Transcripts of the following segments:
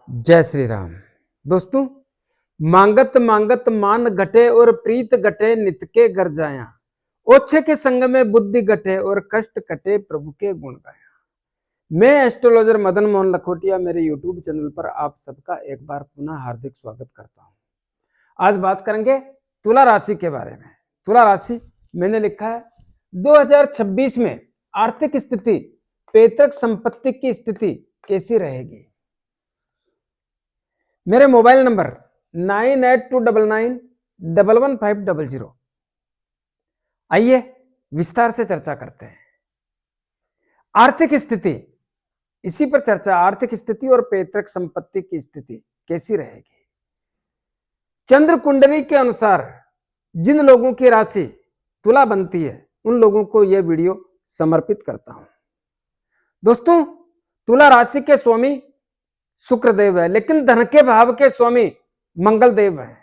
जय श्री राम। दोस्तों, मांगत मांगत मान घटे और प्रीत घटे नित के घर जाया, ओछे के संग में बुद्धि घटे और कष्ट कटे प्रभु के गुण गाया। मैं एस्ट्रोलॉजर मदन मोहन लखोटिया मेरे यूट्यूब चैनल पर आप सबका एक बार पुनः हार्दिक स्वागत करता हूं। आज बात करेंगे तुला राशि के बारे में। तुला राशि मैंने लिखा है 2026 में आर्थिक स्थिति, पैतृक संपत्ति की स्थिति कैसी रहेगी। मेरे मोबाइल नंबर 9829911500। आइए विस्तार से चर्चा करते हैं। आर्थिक स्थिति, इसी पर चर्चा। आर्थिक स्थिति और पैतृक संपत्ति की स्थिति कैसी रहेगी। चंद्र कुंडली के अनुसार जिन लोगों की राशि तुला बनती है उन लोगों को यह वीडियो समर्पित करता हूं। दोस्तों, तुला राशि के स्वामी शुक्रदेव है, लेकिन धन के भाव के स्वामी मंगल देव है।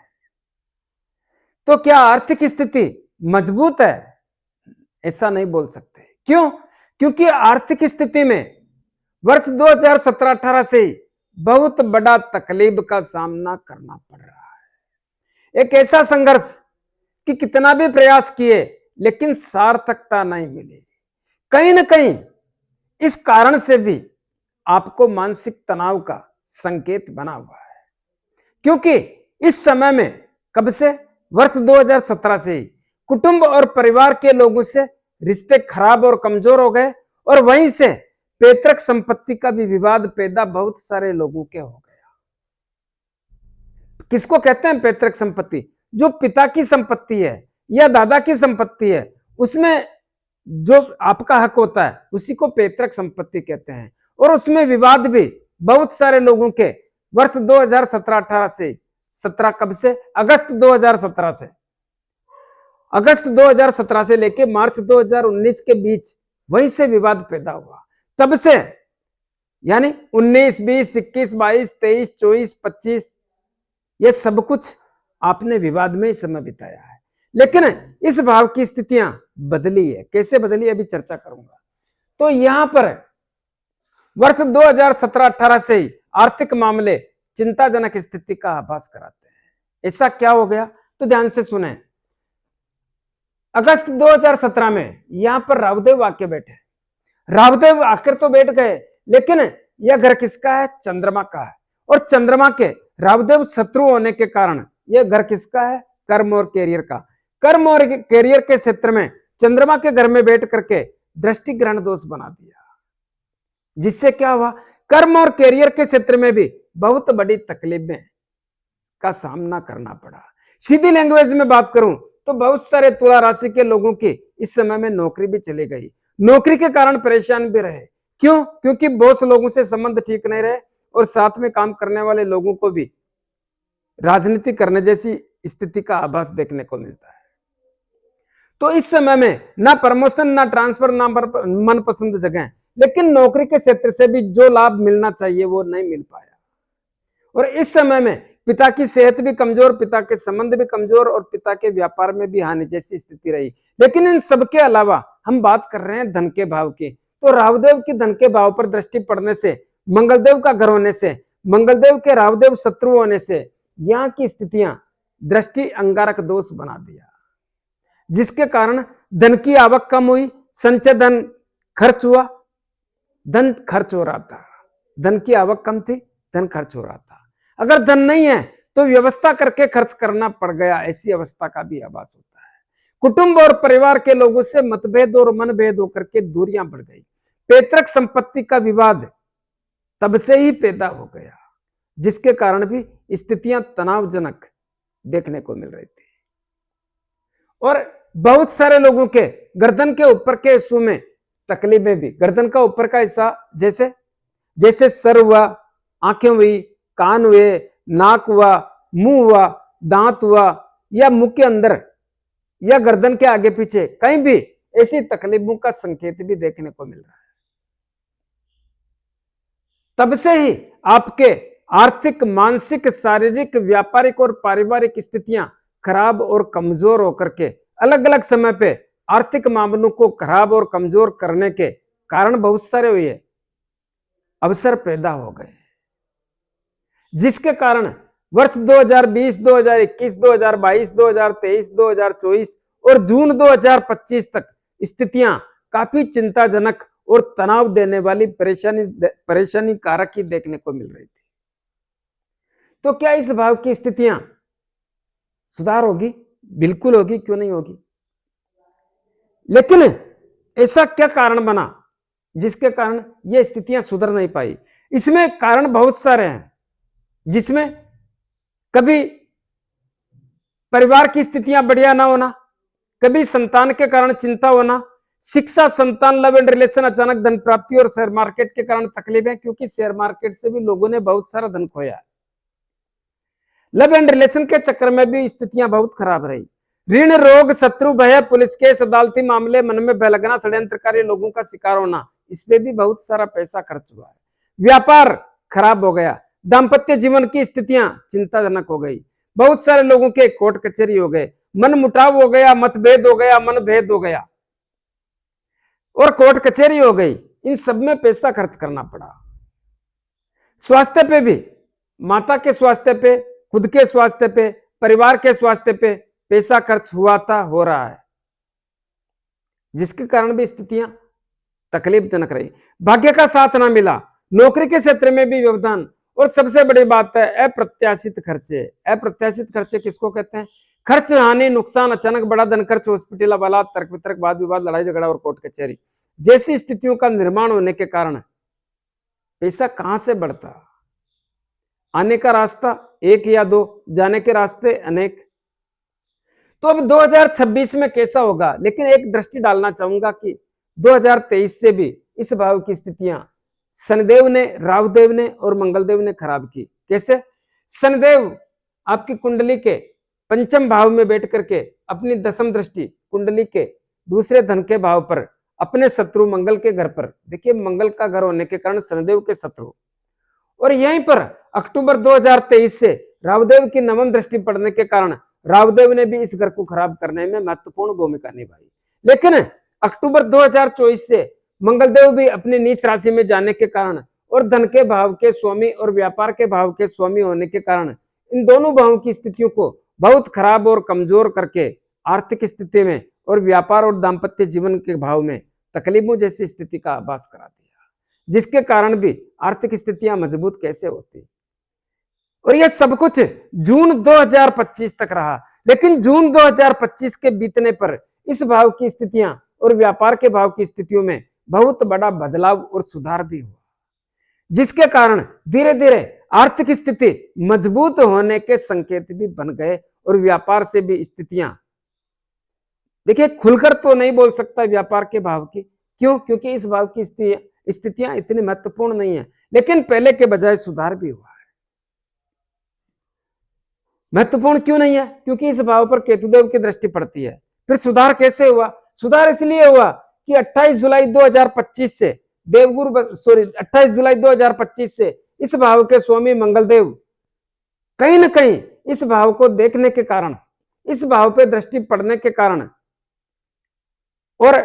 तो क्या आर्थिक स्थिति मजबूत है? ऐसा नहीं बोल सकते। क्यों? क्योंकि आर्थिक स्थिति में वर्ष 2017-18 से बहुत बड़ा तकलीफ का सामना करना पड़ रहा है। एक ऐसा संघर्ष कि कितना भी प्रयास किए लेकिन सार्थकता नहीं मिली। कहीं ना कहीं इस कारण से भी आपको मानसिक तनाव का संकेत बना हुआ है, क्योंकि इस समय में कब से, वर्ष 2017 से ही कुटुंब और परिवार के लोगों से रिश्ते खराब और कमजोर हो गए, और वहीं से पैतृक संपत्ति का भी विवाद पैदा बहुत सारे लोगों के हो गया। किसको कहते हैं पैतृक संपत्ति? जो पिता की संपत्ति है या दादा की संपत्ति है, उसमें जो आपका हक होता है उसी को पैतृक संपत्ति कहते हैं। और उसमें विवाद भी बहुत सारे लोगों के वर्ष 2017-18 से, 17 कब से, अगस्त 2017 से, अगस्त 2017 से लेके मार्च 2019 के बीच वहीं से विवाद पैदा हुआ। तब से यानी 19, 20, 21, 22, 23, 24, 25 ये सब कुछ आपने विवाद में ही समय बिताया है। लेकिन इस भाव की स्थितियां बदली है। कैसे बदली अभी चर्चा करूंगा। तो यहां पर वर्ष 2017-18 से ही आर्थिक मामले चिंताजनक स्थिति का आभास कराते हैं। ऐसा क्या हो गया? तो ध्यान से सुने। अगस्त 2017 में यहां पर रावदेव आके बैठे। रावदेव आकर तो बैठ गए, लेकिन यह घर किसका है? चंद्रमा का है। और चंद्रमा के रावदेव शत्रु होने के कारण यह घर किसका है? कर्म और कैरियर का। कर्म और कैरियर के क्षेत्र में चंद्रमा के घर में बैठ करके दृष्टि ग्रहण दोष बना दिया, जिससे क्या हुआ? कर्म और कैरियर के क्षेत्र में भी बहुत बड़ी तकलीफें का सामना करना पड़ा। सीधी लैंग्वेज में बात करूं तो बहुत सारे तुला राशि के लोगों की इस समय में नौकरी भी चली गई। नौकरी के कारण परेशान भी रहे। क्यों? क्योंकि बॉस लोगों से संबंध ठीक नहीं रहे, और साथ में काम करने वाले लोगों को भी राजनीति करने जैसी स्थिति का आभास देखने को मिलता है। तो इस समय में ना प्रमोशन, ना ट्रांसफर, ना मनपसंद जगह, लेकिन नौकरी के क्षेत्र से भी जो लाभ मिलना चाहिए वो नहीं मिल पाया। और इस समय में पिता की सेहत भी कमजोर, पिता के संबंध भी कमजोर, और पिता के व्यापार में भी हानि जैसी स्थिति रही। लेकिन इन सबके अलावा हम बात कर रहे हैं धन के भाव की। तो रावदेव की धन के भाव पर दृष्टि पड़ने से, मंगलदेव का घर होने से, मंगलदेव के रावदेव शत्रु होने से यहाँ की स्थितियां दृष्टि अंगारक दोष बना दिया, जिसके कारण धन की आवक कम हुई, संचय धन खर्च हुआ, धन खर्च हो रहा था। धन की आवक कम थी, धन खर्च हो रहा था। अगर धन नहीं है तो व्यवस्था करके खर्च करना पड़ गया, ऐसी अवस्था का भी आभास होता है। कुटुंब और परिवार के लोगों से मतभेद और मनभेद होकर के दूरियां बढ़ गई। पैतृक संपत्ति का विवाद तब से ही पैदा हो गया, जिसके कारण भी स्थितियां तनावजनक देखने को मिल रही थी। और बहुत सारे लोगों के गर्दन के ऊपर के हिस्सों में तकलीफें भी। गर्दन का ऊपर का हिस्सा जैसे जैसे सर हुआ, आंखें हुई, कान हुए, नाक हुआ, मुंह हुआ, दांत हुआ, या मुंह के अंदर या गर्दन के आगे पीछे कहीं भी ऐसी तकलीफों का संकेत भी देखने को मिल रहा है। तब से ही आपके आर्थिक, मानसिक, शारीरिक, व्यापारिक और पारिवारिक स्थितियां खराब और कमजोर होकर के अलग अलग समय पे आर्थिक मामलों को खराब और कमजोर करने के कारण बहुत सारे हुए अवसर पैदा हो गए। जिसके कारण वर्ष 2020, 2021, 2022, 2023, 2024 और जून 2025 तक स्थितियां काफी चिंताजनक और तनाव देने वाली परेशानी कारक ही देखने को मिल रही थी। तो क्या इस भाव की स्थितियां सुधार होगी? बिल्कुल होगी, क्यों नहीं होगी। लेकिन ऐसा क्या कारण बना जिसके कारण ये स्थितियां सुधर नहीं पाई? इसमें कारण बहुत सारे हैं, जिसमें कभी परिवार की स्थितियां बढ़िया ना होना, कभी संतान के कारण चिंता होना, शिक्षा, संतान, लव एंड रिलेशन, अचानक धन प्राप्ति और शेयर मार्केट के कारण तकलीफें, क्योंकि शेयर मार्केट से भी लोगों ने बहुत सारा धन खोया। लव एंड रिलेशन के चक्कर में भी स्थितियां बहुत खराब रही। ऋण, रोग, शत्रु, भय, पुलिस केस, अदालती मामले, मन में भय लगना, षड्यंत्रकारी लोगों का शिकार होना, इस पे भी बहुत सारा पैसा खर्च हुआ है। व्यापार खराब हो गया, दाम्पत्य जीवन की स्थितियां चिंताजनक हो गई, बहुत सारे लोगों के कोर्ट कचहरी हो गए, मन मुटाव हो गया, मतभेद हो गया, मन भेद हो गया और कोर्ट कचहरी हो गई। इन सब में पैसा खर्च करना पड़ा। स्वास्थ्य पे भी, माता के स्वास्थ्य पे, खुद के स्वास्थ्य पे, परिवार के स्वास्थ्य पे पैसा खर्च हुआ था, हो रहा है, जिसके कारण भी स्थितियां तकलीफजनक रही। भाग्य का साथ ना मिला, नौकरी के क्षेत्र में भी व्यवधान, और सबसे बड़ी बात है अप्रत्याशित खर्चे। अप्रत्याशित खर्चे किसको कहते हैं? खर्च, हानि, नुकसान, अचानक बड़ा धन खर्च, हॉस्पिटल हवालात, तर्क वितर्क, वाद विवाद, लड़ाई झगड़ा और कोर्ट कचहरी जैसी स्थितियों का निर्माण होने के कारण पैसा कहां से बढ़ता? आने का रास्ता एक या दो, जाने के रास्ते अनेक। तो अब 2026 में कैसा होगा? लेकिन एक दृष्टि डालना चाहूंगा कि 2023 से भी इस भाव की स्थितियां शनिदेव ने, राहुदेव ने और मंगलदेव ने खराब की। कैसे? शनिदेव आपकी कुंडली के पंचम भाव में बैठ करके अपनी दशम दृष्टि कुंडली के दूसरे धन के भाव पर अपने शत्रु मंगल के घर पर, देखिए मंगल का घर होने के कारण शनिदेव के शत्रु, और यहीं पर अक्टूबर 2023 से राहुदेव की नवम दृष्टि पड़ने के कारण राहुदेव ने भी इस घर को खराब करने में महत्वपूर्ण भूमिका निभाई। लेकिन अक्टूबर 2024 से मंगलदेव भी अपनी नीच राशि में जाने के कारण और धन के भाव के स्वामी और व्यापार के भाव के स्वामी होने के कारण इन दोनों भावों की स्थितियों को बहुत खराब और कमजोर करके आर्थिक स्थिति में और व्यापार और दाम्पत्य जीवन के भाव में तकलीफों जैसी स्थिति का आभास करा दिया, जिसके कारण भी आर्थिक स्थितियां मजबूत कैसे होती। और यह सब कुछ जून 2025 तक रहा। लेकिन जून 2025 के बीतने पर इस भाव की स्थितियां और व्यापार के भाव की स्थितियों में बहुत बड़ा बदलाव और सुधार भी हुआ, जिसके कारण धीरे धीरे आर्थिक स्थिति मजबूत होने के संकेत भी बन गए और व्यापार से भी स्थितियां, देखिए खुलकर तो नहीं बोल सकता व्यापार के भाव की, क्यों? क्योंकि इस भाव की स्थितियां इतनी महत्वपूर्ण नहीं है, लेकिन पहले के बजाय सुधार भी हुआ है। महत्वपूर्ण क्यों नहीं है? क्योंकि इस भाव पर केतुदेव की दृष्टि पड़ती है। फिर सुधार कैसे हुआ? सुधार इसलिए हुआ कि 28 जुलाई 2025 से 28 जुलाई 2025 से इस भाव के स्वामी मंगलदेव कहीं ना कहीं इस भाव को देखने के कारण, इस भाव पे दृष्टि पड़ने के कारण और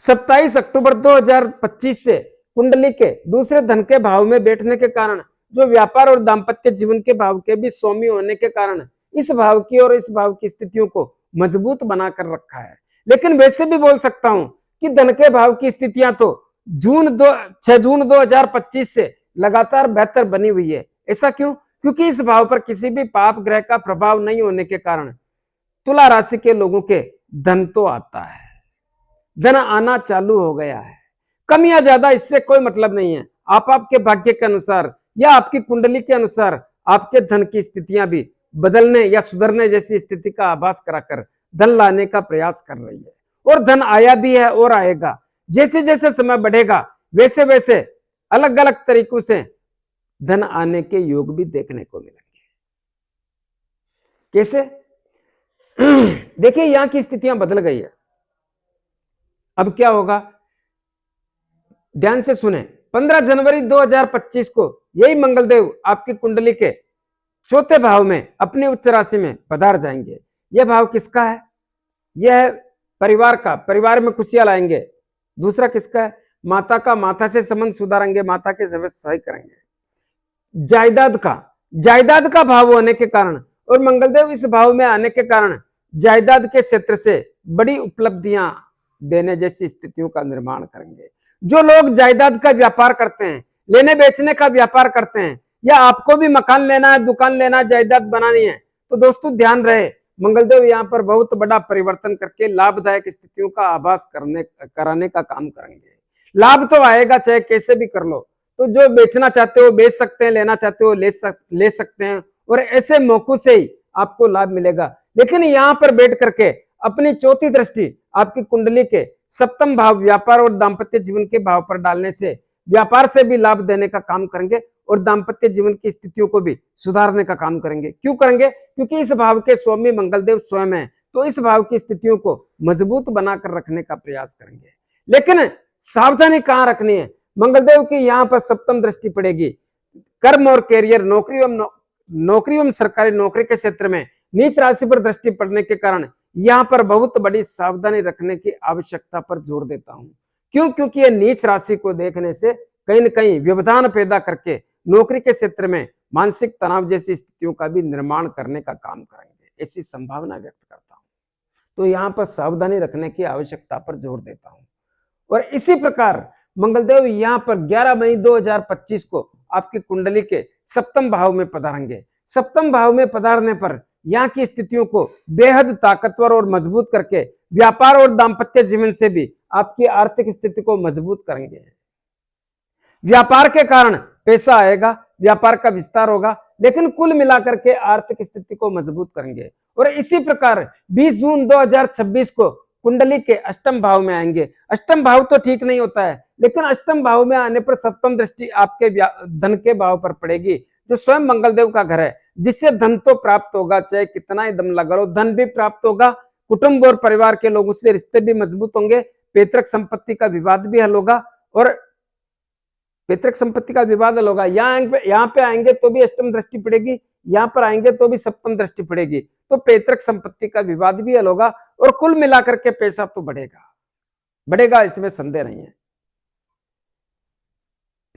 27 अक्टूबर 2025 से कुंडली के दूसरे धन के भाव में बैठने के कारण, जो व्यापार और दाम्पत्य जीवन के भाव के भी स्वामी होने के कारण इस भाव की और इस भाव की स्थितियों को मजबूत बनाकर रखा है। लेकिन वैसे भी बोल सकता हूं कि धन के भाव की स्थितियां तो 6 जून 2025 से लगातार बेहतर बनी हुई है। ऐसा क्यों? क्योंकि इस भाव पर किसी भी पाप ग्रह का प्रभाव नहीं होने के कारण तुला राशि के लोगों के धन तो आता है, धन आना चालू हो गया है। कम या ज्यादा इससे कोई मतलब नहीं है। आप आपके भाग्य के अनुसार या आपकी कुंडली के अनुसार आपके धन की स्थितियां भी बदलने या सुधरने जैसी स्थिति का आभास कराकर धन लाने का प्रयास कर रही है, और धन आया भी है और आएगा। जैसे जैसे समय बढ़ेगा वैसे वैसे अलग अलग तरीकों से धन आने के योग भी देखने को मिलेंगे। कैसे? देखिए यहां की स्थितियां बदल गई है। अब क्या होगा, ध्यान से सुने। 15 जनवरी 2025 को यही मंगलदेव आपकी कुंडली के चौथे भाव में अपनी उच्च राशि में पधार जाएंगे। यह भाव किसका है? यह है परिवार का, परिवार में खुशियां लाएंगे। दूसरा किसका है? माता का, माता से संबंध सुधारेंगे, माता के जरूरत सही करेंगे। जायदाद का भाव होने के कारण और मंगलदेव इस भाव में आने के कारण जायदाद के क्षेत्र से बड़ी उपलब्धियां देने जैसी स्थितियों का निर्माण करेंगे। जो लोग जायदाद का व्यापार करते हैं, लेने बेचने का व्यापार करते हैं, या आपको भी मकान लेना है, दुकान लेना है, जायदाद बनानी है, तो दोस्तों ध्यान रहे, मंगलदेव यहाँ पर बहुत बड़ा परिवर्तन करके लाभदायक स्थितियों का आभास कराने का काम करेंगे। लाभ तो आएगा चाहे कैसे भी कर लो। तो जो बेचना चाहते हो बेच सकते हैं, लेना चाहते हो ले सकते हैं, और ऐसे मौकों से ही आपको लाभ मिलेगा। लेकिन यहाँ पर बैठ करके अपनी चौथी दृष्टि आपकी कुंडली के सप्तम भाव व्यापार और दाम्पत्य जीवन के भाव पर डालने से व्यापार से भी लाभ देने का काम करेंगे और दाम्पत्य जीवन की स्थितियों को भी सुधारने का काम करेंगे। क्यों करेंगे? क्योंकि इस भाव के स्वामी मंगलदेव स्वयं है, तो इस भाव की स्थितियों को मजबूत बनाकर रखने का प्रयास करेंगे। लेकिन सावधानी कहां रखनी है? मंगलदेव की यहाँ पर सप्तम दृष्टि पड़ेगी कर्म और कैरियर, नौकरी एवं सरकारी नौकरी के क्षेत्र में नीच राशि पर दृष्टि पड़ने के कारण यहाँ पर बहुत बड़ी सावधानी रखने की आवश्यकता पर जोर देता हूं। क्यों? क्योंकि ये नीच राशि को देखने से कहीं न कहीं व्यवधान पैदा करके नौकरी के क्षेत्र में मानसिक तनाव जैसी स्थितियों का भी निर्माण करने का काम करेंगे, ऐसी संभावना व्यक्त करता हूं। तो यहाँ पर सावधानी रखने की आवश्यकता पर जोर देता हूं। और इसी प्रकार मंगलदेव यहाँ पर 11 मई 2025 को आपकी कुंडली के सप्तम भाव में पधारेंगे। सप्तम भाव में पधारने पर यहाँ की स्थितियों को बेहद ताकतवर और मजबूत करके व्यापार और दाम्पत्य जीवन से भी आपकी आर्थिक स्थिति को मजबूत करेंगे। व्यापार के कारण पैसा आएगा, व्यापार का विस्तार होगा, लेकिन कुल मिलाकर के आर्थिक स्थिति को मजबूत करेंगे। और इसी प्रकार 20 जून 2026 को कुंडली के अष्टम भाव में आएंगे। अष्टम भाव तो ठीक नहीं होता है, लेकिन अष्टम भाव में आने पर सप्तम दृष्टि आपके धन के भाव पर पड़ेगी, जो स्वयं मंगलदेव का घर है, जिससे धन तो प्राप्त होगा, चाहे कितना ही दम लगा लो, धन भी प्राप्त होगा। कुटुंब और परिवार के लोगों से रिश्ते भी मजबूत होंगे। पैतृक संपत्ति का विवाद भी हल होगा, और पैतृक संपत्ति का विवाद हल होगा। यहाँ पे आएंगे तो भी अष्टम दृष्टि पड़ेगी, यहाँ पर आएंगे तो भी सप्तम दृष्टि पड़ेगी, तो पैतृक संपत्ति का विवाद भी हल होगा, और कुल मिलाकर के पैसा तो बढ़ेगा, इसमें संदेह नहीं है।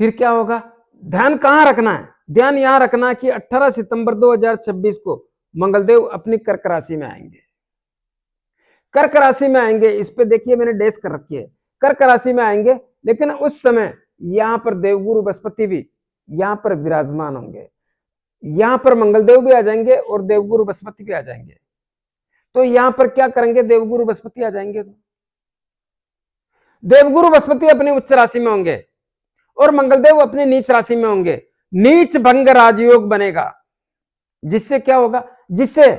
फिर क्या होगा? ध्यान कहां रखना है? ध्यान यहां रखना है कि 18 सितंबर 2026 को मंगलदेव अपनी कर्क राशि में आएंगे। कर्क राशि में आएंगे, इस पे देखिए मैंने डैश कर रखी है, कर्क राशि में आएंगे, लेकिन उस समय यहां पर देवगुरु बृहस्पति भी यहां पर विराजमान होंगे। यहां पर मंगलदेव भी आ जाएंगे और देवगुरु बृहस्पति भी आ जाएंगे। तो यहां पर क्या करेंगे? देवगुरु बृहस्पति आ जाएंगे तो देवगुरु बृहस्पति अपनी उच्च राशि में होंगे और मंगलदेव अपनी नीच राशि में होंगे। नीच भंग राजयोग बनेगा, जिससे क्या होगा? जिससे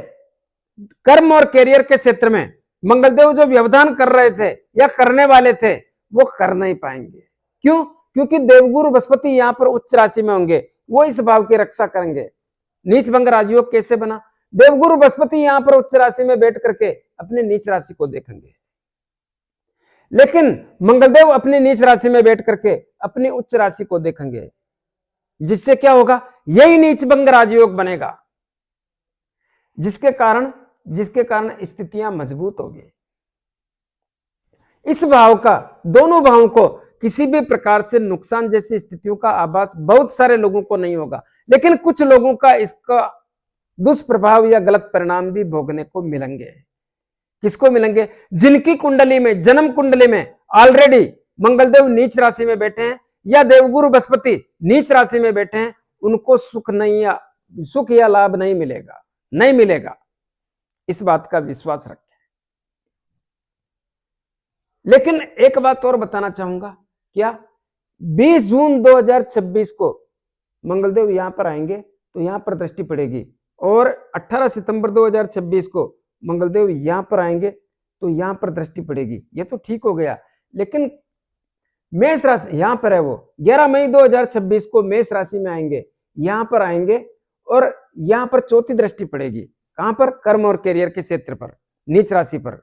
कर्म और कैरियर के क्षेत्र में मंगलदेव जो व्यवधान कर रहे थे या करने वाले थे, वो कर नहीं पाएंगे। क्यों? क्योंकि देवगुरु बृहस्पति यहां पर उच्च राशि में होंगे, वो इस भाव की रक्षा करेंगे। नीच भंग राजयोग कैसे बना? देवगुरु बृहस्पति यहां पर उच्च राशि में बैठ करके अपनी नीच राशि को देखेंगे, लेकिन मंगलदेव अपनी नीच राशि में बैठ करके अपनी उच्च राशि को देखेंगे, जिससे क्या होगा? यही नीच भंग राजयोग बनेगा, जिसके कारण स्थितियां मजबूत होगी। इस भाव का, दोनों भावों को किसी भी प्रकार से नुकसान जैसी स्थितियों का आभास बहुत सारे लोगों को नहीं होगा, लेकिन कुछ लोगों का इसका दुष्प्रभाव या गलत परिणाम भी भोगने को मिलेंगे। किसको मिलेंगे? जिनकी कुंडली में, जन्म कुंडली में ऑलरेडी मंगलदेव नीच राशि में बैठे हैं या देवगुरु बृहस्पति नीच राशि में बैठे हैं, उनको सुख या लाभ नहीं मिलेगा। इस बात का विश्वास रखें। लेकिन एक बात और बताना चाहूंगा, क्या? 20 जून 2026 को मंगलदेव यहां पर आएंगे तो यहां पर दृष्टि पड़ेगी, और 18 सितंबर 2026 को मंगलदेव यहां पर आएंगे तो यहां पर दृष्टि पड़ेगी। ये तो ठीक हो गया, लेकिन मेष राशि यहां पर है, वो 11 मई 2026 को मेष राशि में आएंगे, यहां पर आएंगे और यहां पर चौथी दृष्टि पड़ेगी। कहां पर? कर्म और कैरियर के क्षेत्र पर, नीच राशि पर।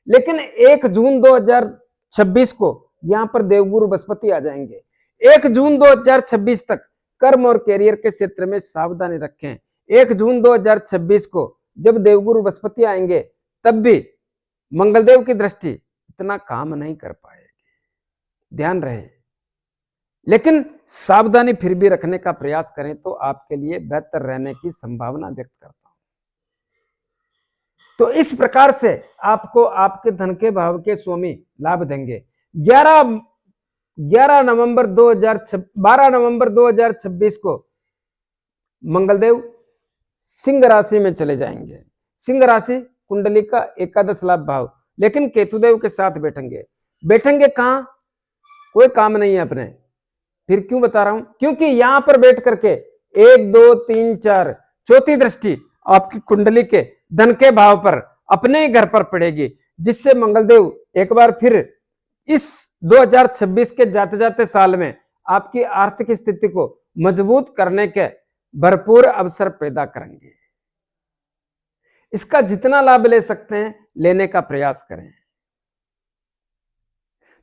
लेकिन 1 जून 2026 को यहां पर देवगुरु बृहस्पति आ जाएंगे। 1 जून 2026 तक कर्म और कैरियर के क्षेत्र में सावधानी रखें। 1 जून 2026 को जब देवगुरु बृहस्पति आएंगे, तब भी मंगलदेव की दृष्टि इतना काम नहीं कर पाएगी, ध्यान रहे। लेकिन सावधानी फिर भी रखने का प्रयास करें तो आपके लिए बेहतर रहने की संभावना व्यक्त करता हूं। तो इस प्रकार से आपको आपके धन के भाव के स्वामी लाभ देंगे। 12 नवंबर 2026 को मंगलदेव सिंह राशि में चले जाएंगे। सिंह राशि कुंडली का एकादश लाभ भाव, लेकिन केतुदेव के साथ बैठेंगे कहां? कोई काम नहीं है अपने। फिर क्यों बता रहा हूं? क्योंकि यहां पर बैठ करके 1 2 3 4 चौथी दृष्टि आपकी कुंडली के धन के भाव पर अपने ही घर पर पड़ेगी, जिससे मंगलदेव एक बार फिर इस 2026 के जाते जाते साल में आपकी आर्थिक स्थिति को मजबूत करने के भरपूर अवसर पैदा करेंगे। इसका जितना लाभ ले सकते हैं लेने का प्रयास करें।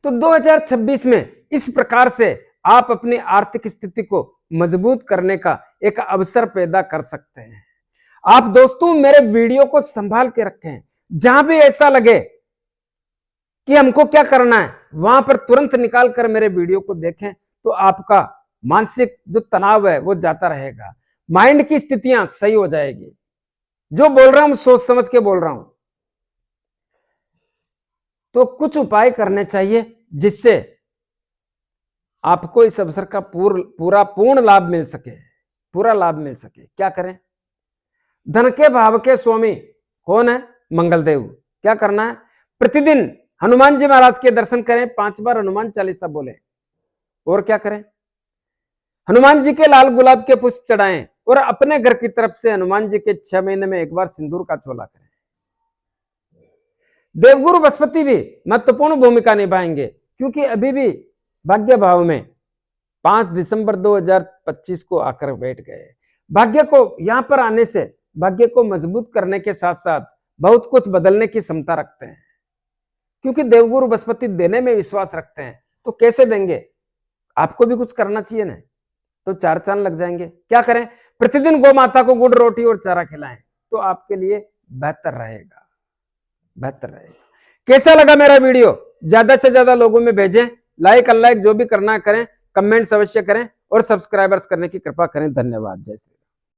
तो 2026 में इस प्रकार से आप अपनी आर्थिक स्थिति को मजबूत करने का एक अवसर पैदा कर सकते हैं। आप दोस्तों मेरे वीडियो को संभाल के रखें। जहां भी ऐसा लगे कि हमको क्या करना है, वहां पर तुरंत निकाल कर मेरे वीडियो को देखें, तो आपका मानसिक जो तनाव है वो जाता रहेगा, माइंड की स्थितियां सही हो जाएगी। जो बोल रहा हूं सोच समझ के बोल रहा हूं। तो कुछ उपाय करने चाहिए जिससे आपको इस अवसर का पूर्ण लाभ मिल सके, पूरा लाभ मिल सके। क्या करें? धन के भाव के स्वामी कौन है? मंगलदेव। क्या करना है? प्रतिदिन हनुमान जी महाराज के दर्शन करें, 5 बार हनुमान चालीसा बोले। और क्या करें? हनुमान जी के लाल गुलाब के पुष्प चढ़ाएं और अपने घर की तरफ से हनुमान जी के 6 महीने में एक बार सिंदूर का चोला करें। देवगुरु बृहस्पति भी महत्वपूर्ण भूमिका निभाएंगे, क्योंकि अभी भी भाग्य भाव में 5 दिसंबर 2025 को आकर बैठ गए। भाग्य को यहां पर आने से भाग्य को मजबूत करने के साथ साथ बहुत कुछ बदलने की क्षमता रखते हैं, क्योंकि देवगुरु बृहस्पति देने में विश्वास रखते हैं। तो कैसे देंगे? आपको भी कुछ करना चाहिए ना, तो 4 चांद लग जाएंगे। क्या करें? प्रतिदिन गौ माता को गुड़ रोटी और चारा खिलाएं, तो आपके लिए बेहतर रहेगा। कैसा लगा मेरा वीडियो? ज्यादा से ज्यादा लोगों में भेजें। लाइक अनलाइक जो भी करना है करें, कमेंट्स अवश्य करें और सब्सक्राइबर्स करने की कृपा करें। धन्यवाद। जय श्री राम।